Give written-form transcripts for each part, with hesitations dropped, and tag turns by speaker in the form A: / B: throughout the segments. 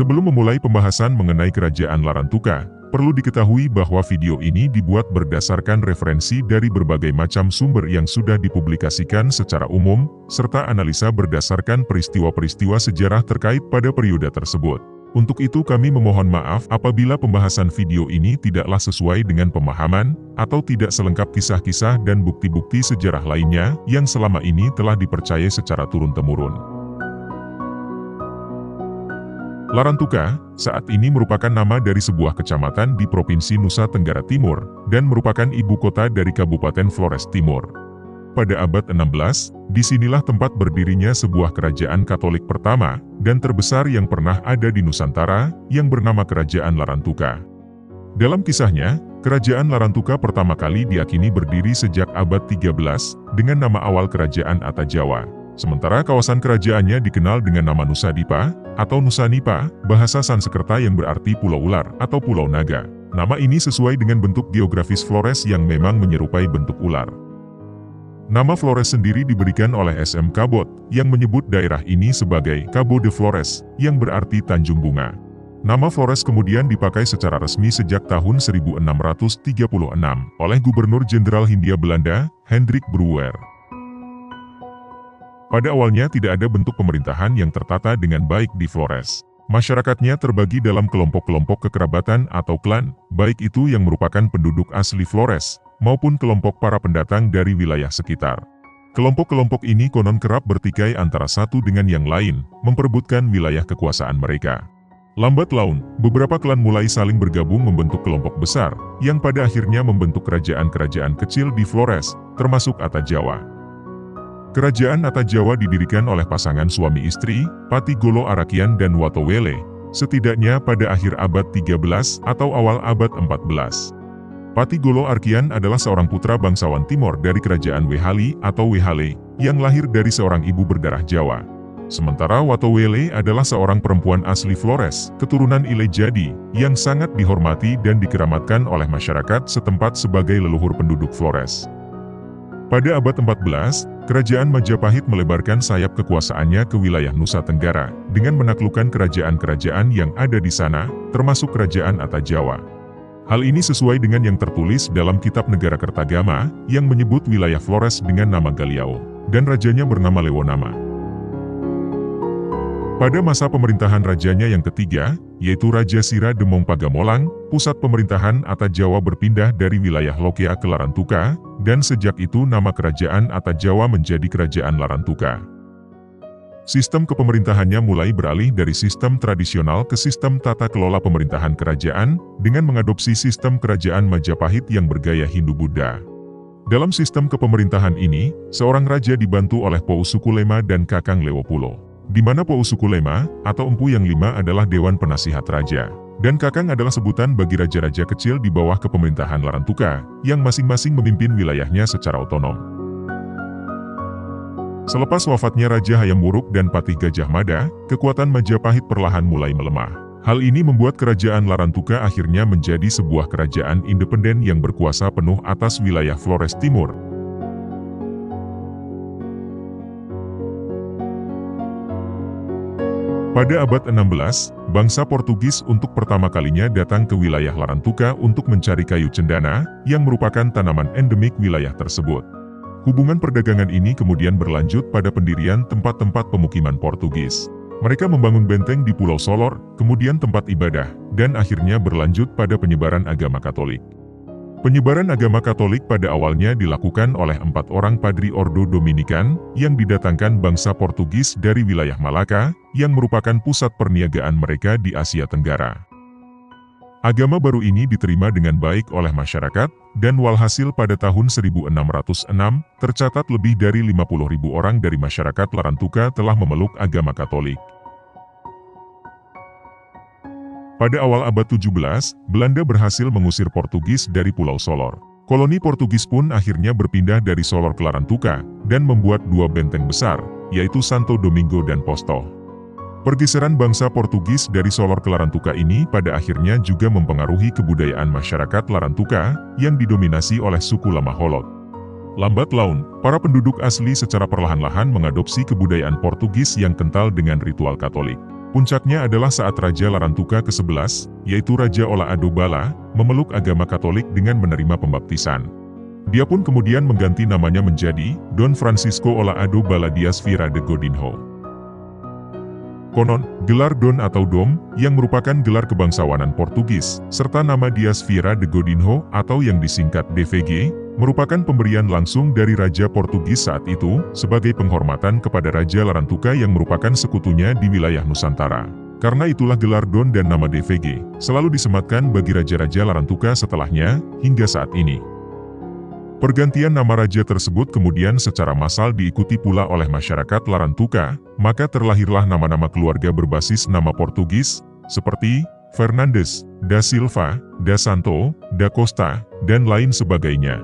A: Sebelum memulai pembahasan mengenai Kerajaan Larantuka, perlu diketahui bahwa video ini dibuat berdasarkan referensi dari berbagai macam sumber yang sudah dipublikasikan secara umum, serta analisa berdasarkan peristiwa-peristiwa sejarah terkait pada periode tersebut. Untuk itu kami memohon maaf apabila pembahasan video ini tidaklah sesuai dengan pemahaman, atau tidak selengkap kisah-kisah dan bukti-bukti sejarah lainnya yang selama ini telah dipercaya secara turun-temurun. Larantuka, saat ini merupakan nama dari sebuah kecamatan di Provinsi Nusa Tenggara Timur, dan merupakan ibu kota dari Kabupaten Flores Timur. Pada abad 16, disinilah tempat berdirinya sebuah kerajaan Katolik pertama, dan terbesar yang pernah ada di Nusantara, yang bernama Kerajaan Larantuka. Dalam kisahnya, Kerajaan Larantuka pertama kali diyakini berdiri sejak abad 13, dengan nama awal Kerajaan Atajawa. Sementara kawasan kerajaannya dikenal dengan nama Nusa Dipa, atau Nusa Nipa, bahasa Sanskerta yang berarti Pulau Ular atau Pulau Naga. Nama ini sesuai dengan bentuk geografis Flores yang memang menyerupai bentuk ular. Nama Flores sendiri diberikan oleh SM Cabot, yang menyebut daerah ini sebagai Cabo de Flores, yang berarti Tanjung Bunga. Nama Flores kemudian dipakai secara resmi sejak tahun 1636, oleh Gubernur Jenderal Hindia Belanda, Hendrik Brouwer. Pada awalnya tidak ada bentuk pemerintahan yang tertata dengan baik di Flores. Masyarakatnya terbagi dalam kelompok-kelompok kekerabatan atau klan, baik itu yang merupakan penduduk asli Flores, maupun kelompok para pendatang dari wilayah sekitar. Kelompok-kelompok ini konon kerap bertikai antara satu dengan yang lain, memperebutkan wilayah kekuasaan mereka. Lambat laun, beberapa klan mulai saling bergabung membentuk kelompok besar, yang pada akhirnya membentuk kerajaan-kerajaan kecil di Flores, termasuk Atajawa. Kerajaan Atajawa didirikan oleh pasangan suami istri, Pati Golo Arakian dan Watowele, setidaknya pada akhir abad 13 atau awal abad 14. Pati Golo Arakian adalah seorang putra bangsawan Timor dari kerajaan Wehali atau Wehale, yang lahir dari seorang ibu berdarah Jawa. Sementara Watowele adalah seorang perempuan asli Flores, keturunan Ile Jadi, yang sangat dihormati dan dikeramatkan oleh masyarakat setempat sebagai leluhur penduduk Flores. Pada abad 14, Kerajaan Majapahit melebarkan sayap kekuasaannya ke wilayah Nusa Tenggara, dengan menaklukkan kerajaan-kerajaan yang ada di sana, termasuk Kerajaan Atajawa. Hal ini sesuai dengan yang tertulis dalam Kitab Negara Kertagama, yang menyebut wilayah Flores dengan nama Galiao, dan rajanya bernama Lewonama. Pada masa pemerintahan rajanya yang ketiga, yaitu Raja Sira Demong Pagamolang, pusat pemerintahan Atajawa berpindah dari wilayah Lokea ke Larantuka, dan sejak itu nama kerajaan Atajawa menjadi Kerajaan Larantuka. Sistem kepemerintahannya mulai beralih dari sistem tradisional ke sistem tata kelola pemerintahan kerajaan, dengan mengadopsi sistem kerajaan Majapahit yang bergaya Hindu-Buddha. Dalam sistem kepemerintahan ini, seorang raja dibantu oleh Pou Sukulema dan Kakang Lewopulo, di mana Pou Sukulema, atau Empu yang lima adalah Dewan Penasihat Raja, dan Kakang adalah sebutan bagi raja-raja kecil di bawah kepemerintahan Larantuka, yang masing-masing memimpin wilayahnya secara otonom. Selepas wafatnya Raja Hayam Wuruk dan Patih Gajah Mada, kekuatan Majapahit perlahan mulai melemah. Hal ini membuat kerajaan Larantuka akhirnya menjadi sebuah kerajaan independen yang berkuasa penuh atas wilayah Flores Timur. Pada abad 16, bangsa Portugis untuk pertama kalinya datang ke wilayah Larantuka untuk mencari kayu cendana, yang merupakan tanaman endemik wilayah tersebut. Hubungan perdagangan ini kemudian berlanjut pada pendirian tempat-tempat pemukiman Portugis. Mereka membangun benteng di Pulau Solor, kemudian tempat ibadah, dan akhirnya berlanjut pada penyebaran agama Katolik. Penyebaran agama Katolik pada awalnya dilakukan oleh 4 orang padri Ordo Dominikan, yang didatangkan bangsa Portugis dari wilayah Malaka, yang merupakan pusat perniagaan mereka di Asia Tenggara. Agama baru ini diterima dengan baik oleh masyarakat, dan walhasil pada tahun 1606, tercatat lebih dari 50.000 orang dari masyarakat Larantuka telah memeluk agama Katolik. Pada awal abad 17, Belanda berhasil mengusir Portugis dari Pulau Solor. Koloni Portugis pun akhirnya berpindah dari Solor ke Larantuka, dan membuat 2 benteng besar, yaitu Santo Domingo dan Posto. Pergeseran bangsa Portugis dari Solor ke Larantuka ini pada akhirnya juga mempengaruhi kebudayaan masyarakat Larantuka, yang didominasi oleh suku Lama Holot. Lambat laun, para penduduk asli secara perlahan-lahan mengadopsi kebudayaan Portugis yang kental dengan ritual Katolik. Puncaknya adalah saat Raja Larantuka ke-11, yaitu Raja Ola Ado Bala, memeluk agama Katolik dengan menerima pembaptisan. Dia pun kemudian mengganti namanya menjadi Don Francisco Ola Ado Bala Dias Vieira de Godinho. Konon, gelar Don atau Dom, yang merupakan gelar kebangsawanan Portugis, serta nama Dias Vieira de Godinho atau yang disingkat DVG, merupakan pemberian langsung dari Raja Portugis saat itu, sebagai penghormatan kepada Raja Larantuka yang merupakan sekutunya di wilayah Nusantara. Karena itulah gelar Don dan nama DVG, selalu disematkan bagi Raja-Raja Larantuka setelahnya, hingga saat ini. Pergantian nama raja tersebut kemudian secara massal diikuti pula oleh masyarakat Larantuka, maka terlahirlah nama-nama keluarga berbasis nama Portugis, seperti Fernandes, da Silva, da Santo, da Costa, dan lain sebagainya.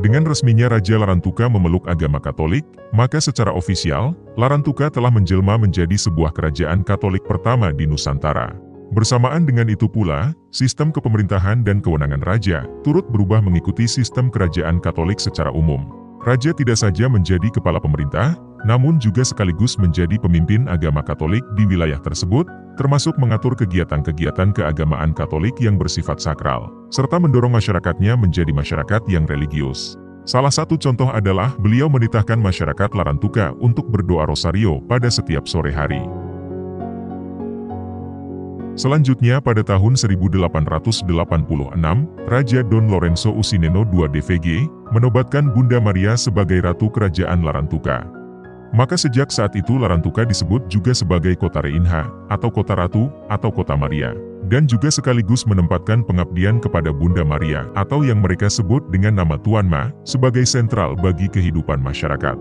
A: Dengan resminya Raja Larantuka memeluk agama Katolik, maka secara ofisial, Larantuka telah menjelma menjadi sebuah kerajaan Katolik pertama di Nusantara. Bersamaan dengan itu pula, sistem kepemerintahan dan kewenangan raja turut berubah mengikuti sistem kerajaan Katolik secara umum. Raja tidak saja menjadi kepala pemerintah, namun juga sekaligus menjadi pemimpin agama Katolik di wilayah tersebut, termasuk mengatur kegiatan-kegiatan keagamaan Katolik yang bersifat sakral, serta mendorong masyarakatnya menjadi masyarakat yang religius. Salah satu contoh adalah beliau menitahkan masyarakat Larantuka untuk berdoa rosario pada setiap sore hari. Selanjutnya pada tahun 1886, Raja Don Lorenzo Usineno II DVG menobatkan Bunda Maria sebagai Ratu Kerajaan Larantuka. Maka sejak saat itu Larantuka disebut juga sebagai Kota Reinha, atau Kota Ratu, atau Kota Maria, dan juga sekaligus menempatkan pengabdian kepada Bunda Maria, atau yang mereka sebut dengan nama Tuan Ma, sebagai sentral bagi kehidupan masyarakat.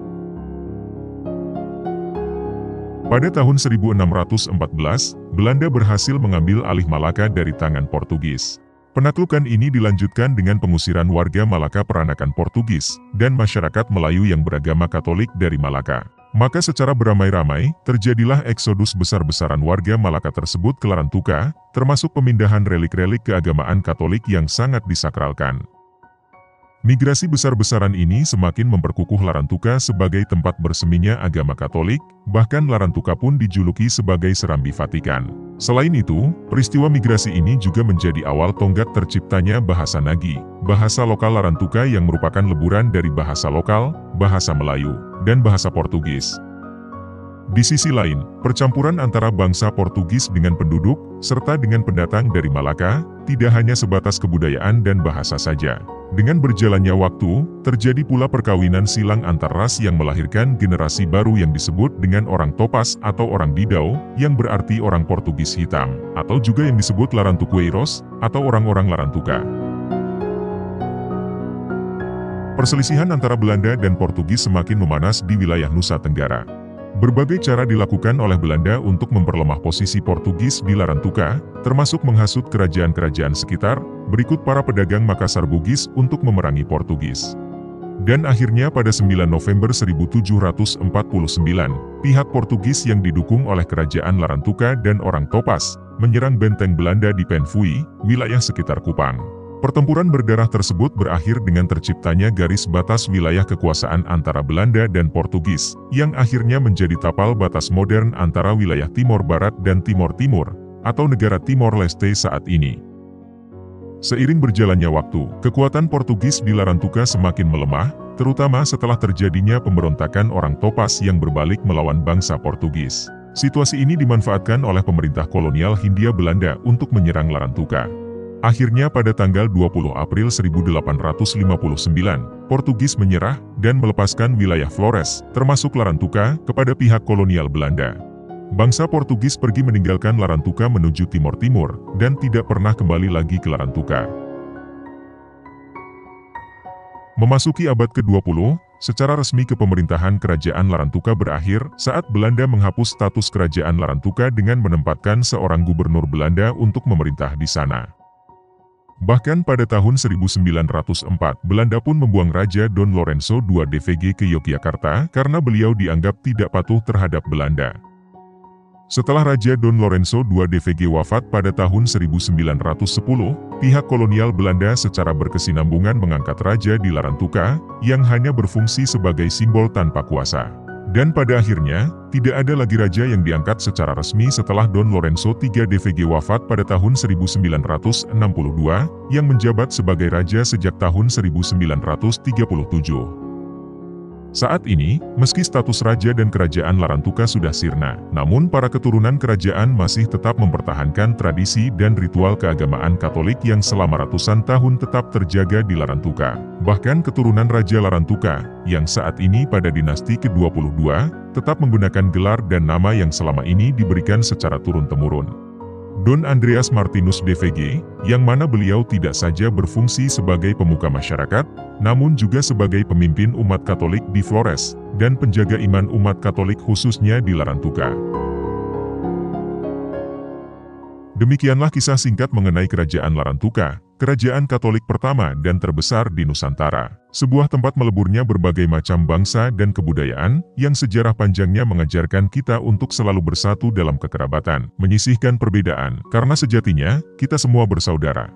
A: Pada tahun 1614, Belanda berhasil mengambil alih Malaka dari tangan Portugis. Penaklukan ini dilanjutkan dengan pengusiran warga Malaka peranakan Portugis, dan masyarakat Melayu yang beragama Katolik dari Malaka. Maka secara beramai-ramai, terjadilah eksodus besar-besaran warga Malaka tersebut ke Larantuka, termasuk pemindahan relik-relik keagamaan Katolik yang sangat disakralkan. Migrasi besar-besaran ini semakin memperkukuh Larantuka sebagai tempat berseminya agama Katolik, bahkan Larantuka pun dijuluki sebagai Serambi Vatikan. Selain itu, peristiwa migrasi ini juga menjadi awal tonggak terciptanya bahasa Nagi, bahasa lokal Larantuka yang merupakan leburan dari bahasa lokal, bahasa Melayu, dan bahasa Portugis. Di sisi lain, percampuran antara bangsa Portugis dengan penduduk, serta dengan pendatang dari Malaka, tidak hanya sebatas kebudayaan dan bahasa saja. Dengan berjalannya waktu, terjadi pula perkawinan silang antar ras yang melahirkan generasi baru yang disebut dengan orang Topas atau orang Bidau, yang berarti orang Portugis hitam, atau juga yang disebut Larantuqueiros, atau orang-orang Larantuka. Perselisihan antara Belanda dan Portugis semakin memanas di wilayah Nusa Tenggara. Berbagai cara dilakukan oleh Belanda untuk memperlemah posisi Portugis di Larantuka, termasuk menghasut kerajaan-kerajaan sekitar, berikut para pedagang Makassar Bugis untuk memerangi Portugis. Dan akhirnya pada 9 November 1749, pihak Portugis yang didukung oleh kerajaan Larantuka dan orang Topas, menyerang benteng Belanda di Penfui, wilayah sekitar Kupang. Pertempuran berdarah tersebut berakhir dengan terciptanya garis batas wilayah kekuasaan antara Belanda dan Portugis, yang akhirnya menjadi tapal batas modern antara wilayah Timor Barat dan Timor Timur, atau negara Timor Leste saat ini. Seiring berjalannya waktu, kekuatan Portugis di Larantuka semakin melemah, terutama setelah terjadinya pemberontakan orang Topas yang berbalik melawan bangsa Portugis. Situasi ini dimanfaatkan oleh pemerintah kolonial Hindia Belanda untuk menyerang Larantuka. Akhirnya pada tanggal 20 April 1859, Portugis menyerah dan melepaskan wilayah Flores, termasuk Larantuka, kepada pihak kolonial Belanda. Bangsa Portugis pergi meninggalkan Larantuka menuju Timor Timur, dan tidak pernah kembali lagi ke Larantuka. Memasuki abad ke-20, secara resmi kepemerintahan kerajaan Larantuka berakhir saat Belanda menghapus status kerajaan Larantuka dengan menempatkan seorang gubernur Belanda untuk memerintah di sana. Bahkan pada tahun 1904, Belanda pun membuang Raja Don Lorenzo II DVG ke Yogyakarta karena beliau dianggap tidak patuh terhadap Belanda. Setelah Raja Don Lorenzo II DVG wafat pada tahun 1910, pihak kolonial Belanda secara berkesinambungan mengangkat raja di Larantuka, yang hanya berfungsi sebagai simbol tanpa kuasa. Dan pada akhirnya, tidak ada lagi raja yang diangkat secara resmi setelah Don Lorenzo III DVG wafat pada tahun 1962, yang menjabat sebagai raja sejak tahun 1937. Saat ini, meski status raja dan kerajaan Larantuka sudah sirna, namun para keturunan kerajaan masih tetap mempertahankan tradisi dan ritual keagamaan Katolik yang selama ratusan tahun tetap terjaga di Larantuka. Bahkan keturunan Raja Larantuka, yang saat ini pada dinasti ke-22, tetap menggunakan gelar dan nama yang selama ini diberikan secara turun-temurun. Don Andreas Martinus DVG, yang mana beliau tidak saja berfungsi sebagai pemuka masyarakat, namun juga sebagai pemimpin umat Katolik di Flores, dan penjaga iman umat Katolik khususnya di Larantuka. Demikianlah kisah singkat mengenai Kerajaan Larantuka, kerajaan Katolik pertama dan terbesar di Nusantara. Sebuah tempat meleburnya berbagai macam bangsa dan kebudayaan, yang sejarah panjangnya mengajarkan kita untuk selalu bersatu dalam kekerabatan, menyisihkan perbedaan, karena sejatinya, kita semua bersaudara.